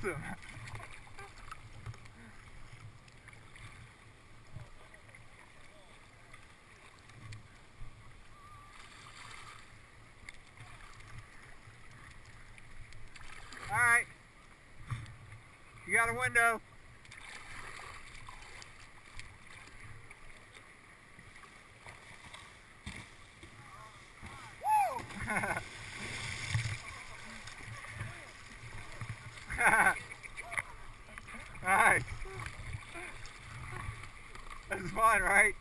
awesome. All right. You got a window. Nice. That's fun, right?